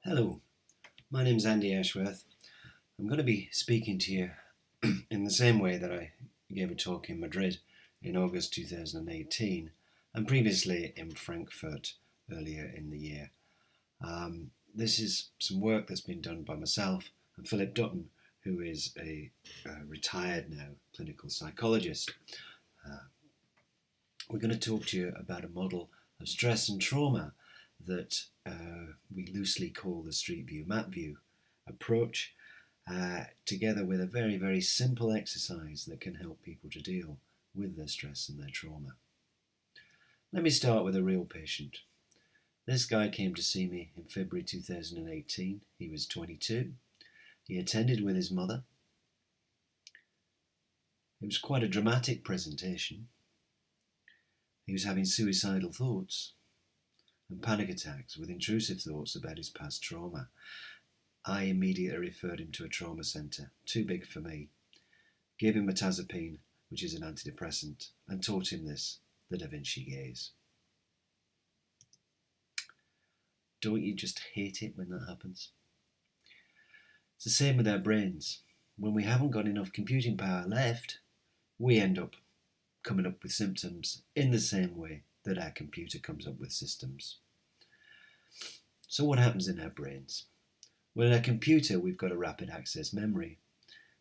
Hello, my name's Andy Ashworth. I'm going to be speaking to you in the same way that I gave a talk in Madrid in August 2018 and previously in Frankfurt earlier in the year. This is some work that's been done by myself and Philip Dutton, who is a retired now clinical psychologist. We're going to talk to you about a model of stress and trauma that we loosely call the Streeview Mapview approach, together with a very, very simple exercise that can help people to deal with their stress and their trauma. Let me start with a real patient. This guy came to see me in February 2018. He was 22. He attended with his mother. It was quite a dramatic presentation. He was having suicidal thoughts and panic attacks with intrusive thoughts about his past trauma. I immediately referred him to a trauma centre, too big for me, gave him mirtazapine, which is an antidepressant, and taught him the Vinci Gaze. Don't you just hate it when that happens? It's the same with our brains. When we haven't got enough computing power left, we end up coming up with symptoms in the same way that our computer comes up with systems. So what happens in our brains? Well, in our computer, we've got a rapid access memory.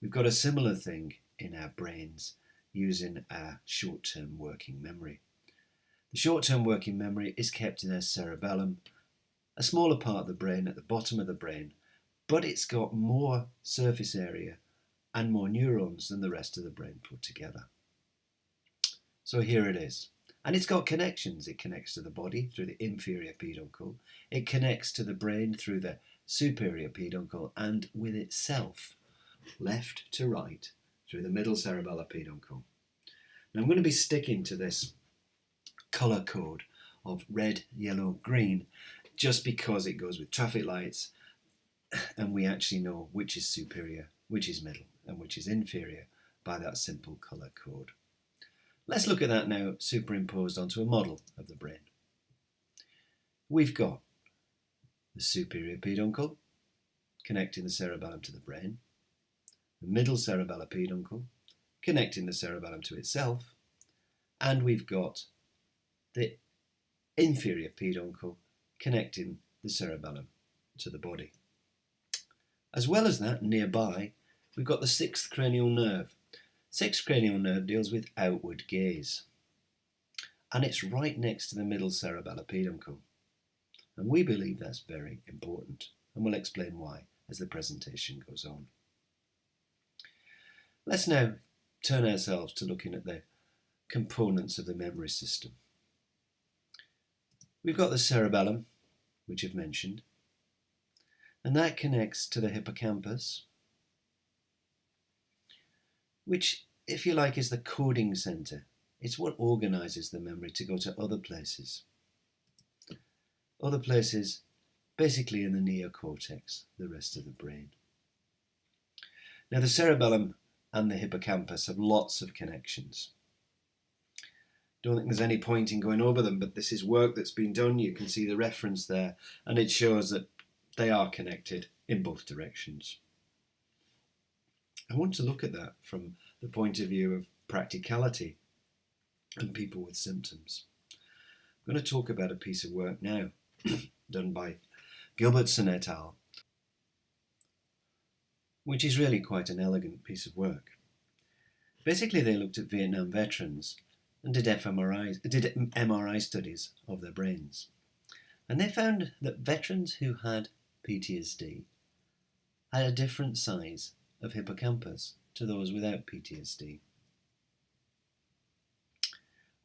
We've got a similar thing in our brains using our short-term working memory. The short-term working memory is kept in our cerebellum, a smaller part of the brain at the bottom of the brain, but it's got more surface area and more neurons than the rest of the brain put together. So here it is. And it's got connections. It connects to the body through the inferior peduncle. It connects to the brain through the superior peduncle and with itself, left to right, through the middle cerebellar peduncle. Now I'm going to be sticking to this colour code of red, yellow, green, just because it goes with traffic lights and we actually know which is superior, which is middle and which is inferior by that simple colour code. Let's look at that now superimposed onto a model of the brain. We've got the superior peduncle connecting the cerebellum to the brain, the middle cerebellar peduncle connecting the cerebellum to itself, and we've got the inferior peduncle connecting the cerebellum to the body. As well as that, nearby, we've got the sixth cranial nerve. Sixth cranial nerve deals with outward gaze, and it's right next to the middle cerebellar peduncle. And we believe that's very important, and we'll explain why as the presentation goes on. Let's now turn ourselves to looking at the components of the memory system. We've got the cerebellum, which I've mentioned, and that connects to the hippocampus, which, if you like, is the coding centre. It's what organises the memory to go to other places. Other places, basically in the neocortex, the rest of the brain. Now, the cerebellum and the hippocampus have lots of connections. Don't think there's any point in going over them, but this is work that's been done. You can see the reference there, and it shows that they are connected in both directions. I want to look at that from the point of view of practicality and people with symptoms. I'm going to talk about a piece of work now done by Gilbertson et al., which is really quite an elegant piece of work. Basically, they looked at Vietnam veterans and did MRI studies of their brains. And they found that veterans who had PTSD had a different size of hippocampus to those without PTSD.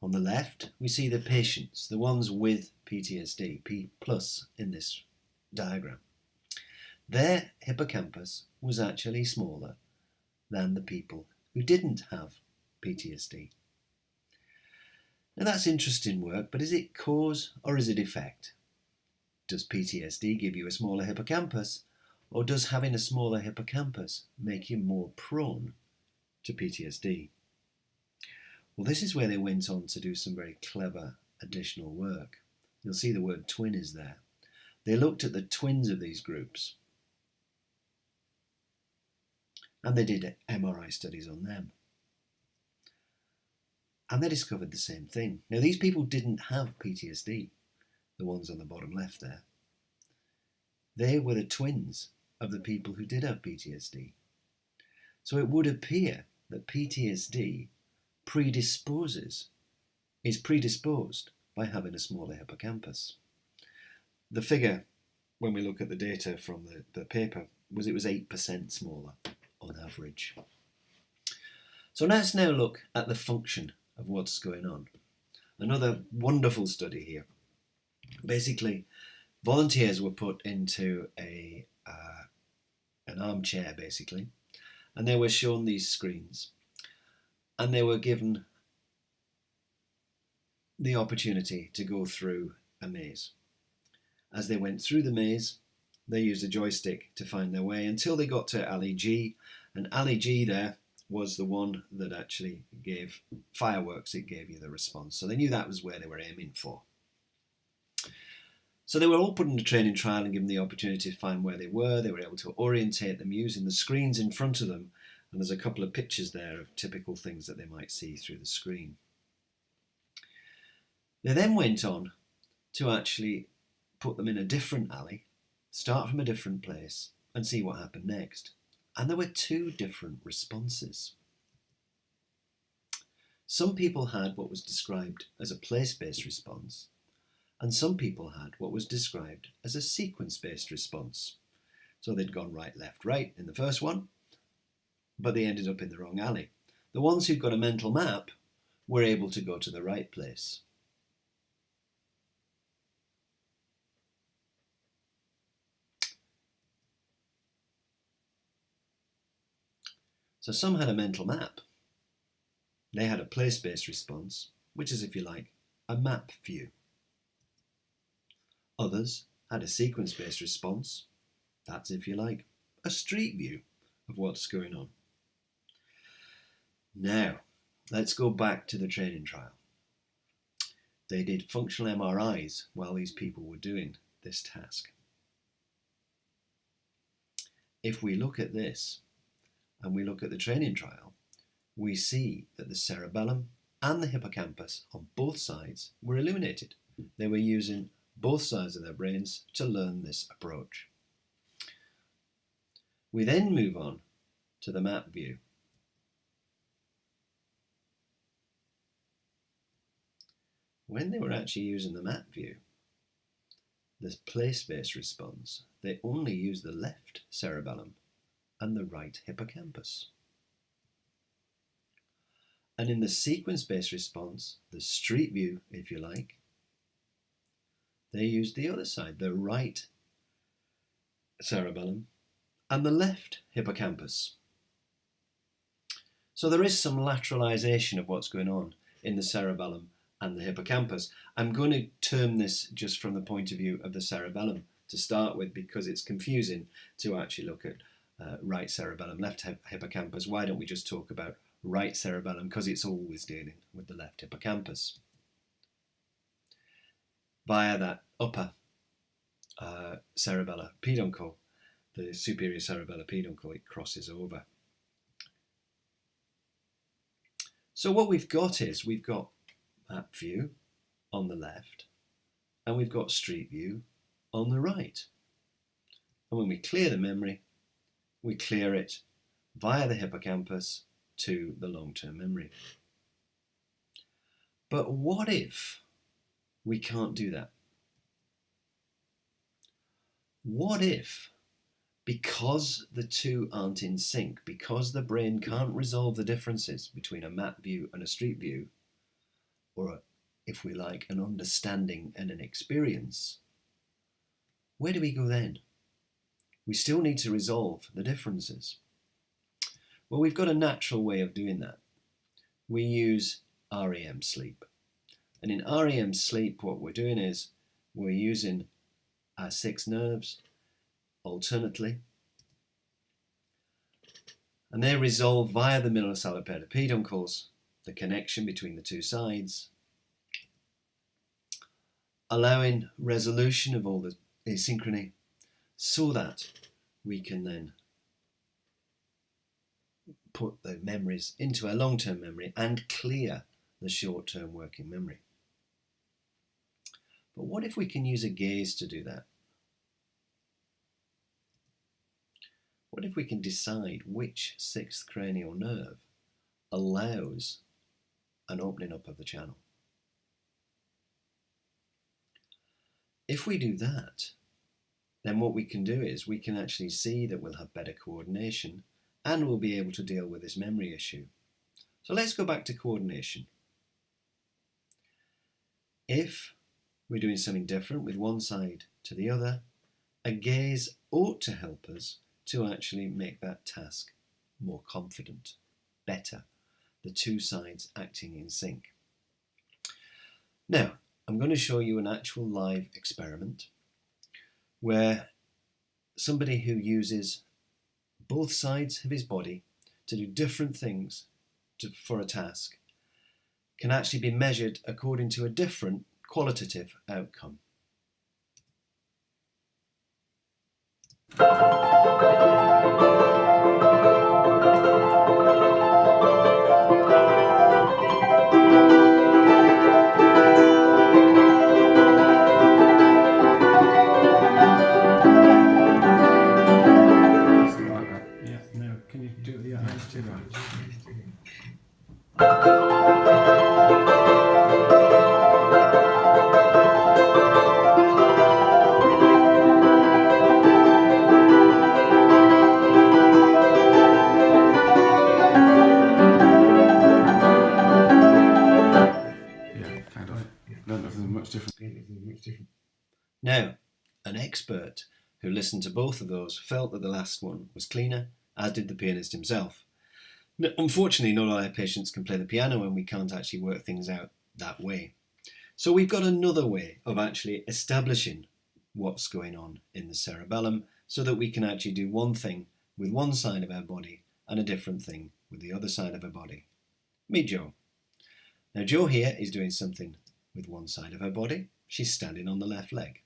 On the left, we see the patients, the ones with PTSD, P plus in this diagram. Their hippocampus was actually smaller than the people who didn't have PTSD. Now that's interesting work, but is it cause or is it effect? Does PTSD give you a smaller hippocampus, or does having a smaller hippocampus make you more prone to PTSD? Well, this is where they went on to do some very clever additional work. You'll see the word twin is there. they looked at the twins of these groups and they did MRI studies on them. And they discovered the same thing. Now, these people didn't have PTSD, the ones on the bottom left there. They were the twins of the people who did have PTSD. So it would appear that PTSD is predisposed by having a smaller hippocampus. The figure, when we look at the data from the paper, was it was 8% smaller on average. So let's now look at the function of what's going on. Another wonderful study here. Basically, volunteers were put into an armchair, basically, and they were shown these screens, and they were given the opportunity to go through a maze. As they went through the maze, they used a joystick to find their way until they got to alley G, and alley G there was the one that actually gave fireworks. It gave you the response. So they knew that was where they were aiming for. So they were all put in a training trial and given the opportunity to find where they were. They were able to orientate them using the screens in front of them. And there's a couple of pictures there of typical things that they might see through the screen. They then went on to actually put them in a different alley, start from a different place, and see what happened next. And there were two different responses. Some people had what was described as a place-based response, and some people had what was described as a sequence-based response. So they'd gone right, left, right in the first one, but they ended up in the wrong alley. The ones who got a mental map were able to go to the right place. So some had a mental map. They had a place-based response, which is, if you like, a map view. Others had a sequence-based response. That's, if you like, a street view of what's going on. Now, let's go back to the training trial. They did functional MRIs while these people were doing this task. If we look at this, and we look at the training trial, we see that the cerebellum and the hippocampus on both sides were illuminated. They were using both sides of their brains to learn this approach. We then move on to the map view. When they were actually using the map view, the place-based response, they only used the left cerebellum and the right hippocampus. And in the sequence-based response, the street view, if you like, they used the other side, the right cerebellum and the left hippocampus. So there is some lateralization of what's going on in the cerebellum and the hippocampus. I'm going to term this just from the point of view of the cerebellum to start with, because it's confusing to actually look at right cerebellum, left hippocampus. Why don't we just talk about right cerebellum, because it's always dealing with the left hippocampus. Via that upper cerebellar peduncle, the superior cerebellar peduncle, it crosses over. So what we've got is, we've got map view on the left, and we've got street view on the right. And when we clear the memory, we clear it via the hippocampus to the long-term memory. But what if we can't do that? What if, because the two aren't in sync, because the brain can't resolve the differences between a map view and a street view, or if we like, an understanding and an experience, where do we go then? We still need to resolve the differences. Well, we've got a natural way of doing that. We use REM sleep. And in REM sleep, what we're doing is we're using our 6 nerves alternately, and they resolve via the middle salipeda peduncles the connection between the two sides, allowing resolution of all the asynchrony so that we can then put the memories into our long-term memory and clear the short-term working memory. But what if we can use a gaze to do that? What if we can decide which sixth cranial nerve allows an opening up of the channel? If we do that, then what we can do is we can actually see that we'll have better coordination and we'll be able to deal with this memory issue. So let's go back to coordination. If we're doing something different with one side to the other, a gaze ought to help us to actually make that task more confident, better, the two sides acting in sync. Now, I'm going to show you an actual live experiment where somebody who uses both sides of his body to do different things for a task can actually be measured according to a different qualitative outcome. Can you do the eyes too? Yeah, kind of. No, nothing much different. Now, an expert who listened to both of those felt that the last one was cleaner, as did the pianist himself. Unfortunately, not all our patients can play the piano and we can't actually work things out that way. So we've got another way of actually establishing what's going on in the cerebellum so that we can actually do one thing with one side of our body and a different thing with the other side of our body. Meet Jo. Now Jo here is doing something with one side of her body. She's standing on the left leg,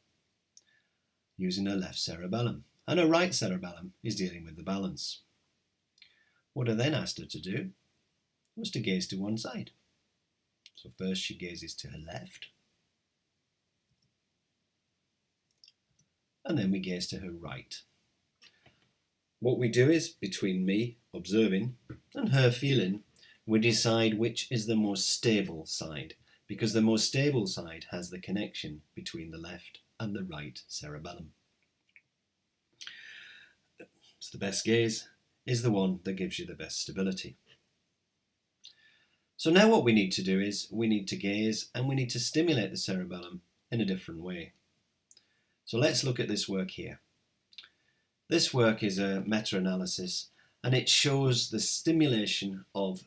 using her left cerebellum, and her right cerebellum is dealing with the balance. What I then asked her to do was to gaze to one side. So first she gazes to her left, and then we gaze to her right. What we do is, between me observing and her feeling, we decide which is the more stable side, because the more stable side has the connection between the left and the right cerebellum. So the best gaze is the one that gives you the best stability. So now what we need to do is we need to gaze and we need to stimulate the cerebellum in a different way. So let's look at this work here. This work is a meta-analysis and it shows the stimulation of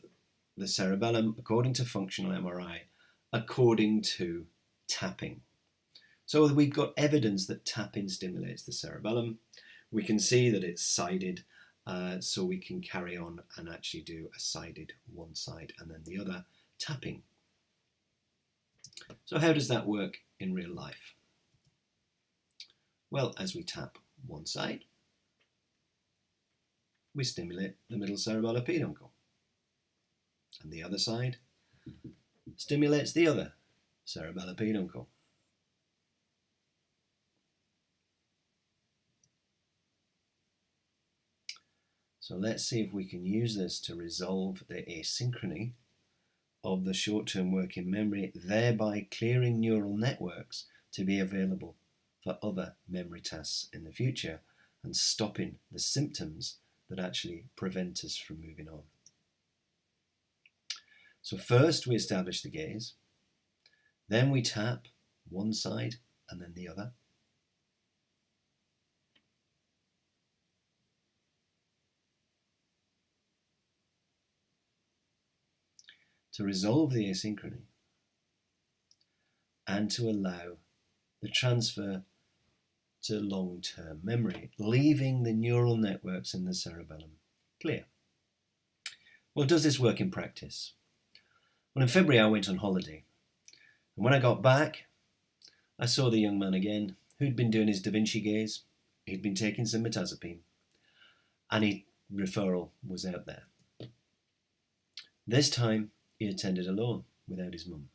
the cerebellum according to functional MRI, according to tapping. So we've got evidence that tapping stimulates the cerebellum. We can see that it's sided, so we can carry on and actually do a sided one side and then the other tapping. So how does that work in real life? Well, as we tap one side, we stimulate the middle cerebellar peduncle, and the other side stimulates the other cerebellar peduncle. So let's see if we can use this to resolve the asynchrony of the short-term working memory, thereby clearing neural networks to be available for other memory tasks in the future and stopping the symptoms that actually prevent us from moving on. So first we establish the gaze, then we tap one side and then the other. To resolve the asynchrony and to allow the transfer to long-term memory, leaving the neural networks in the cerebellum clear. Well, does this work in practice? Well, in February I went on holiday, and when I got back I saw the young man again who'd been doing his Da Vinci Gaze, he'd been taking some mirtazapine, and his referral was out there. This time he attended alone, without his mum.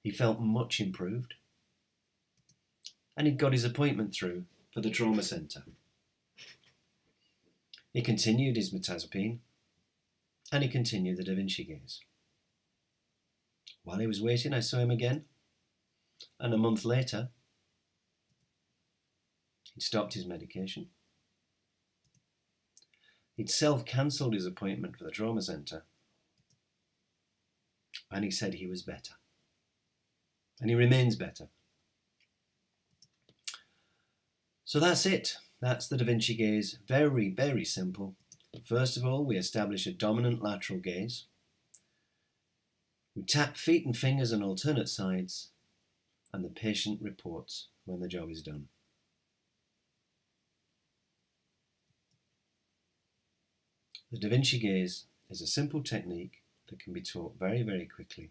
He felt much improved, and he'd got his appointment through for the trauma centre. He continued his mirtazapine, and he continued the Da Vinci Gaze. While he was waiting, I saw him again, and a month later, he'd stopped his medication. He'd self-cancelled his appointment for the trauma centre, and he said he was better. And he remains better. So that's it. That's the Da Vinci Gaze. Very, very simple. First of all, we establish a dominant lateral gaze. We tap feet and fingers on alternate sides, and the patient reports when the job is done. The Da Vinci Gaze is a simple technique that can be taught very, very quickly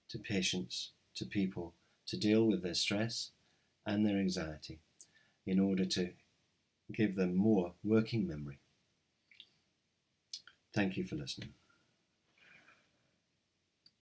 to patients, to people, to deal with their stress and their anxiety in order to give them more working memory. Thank you for listening.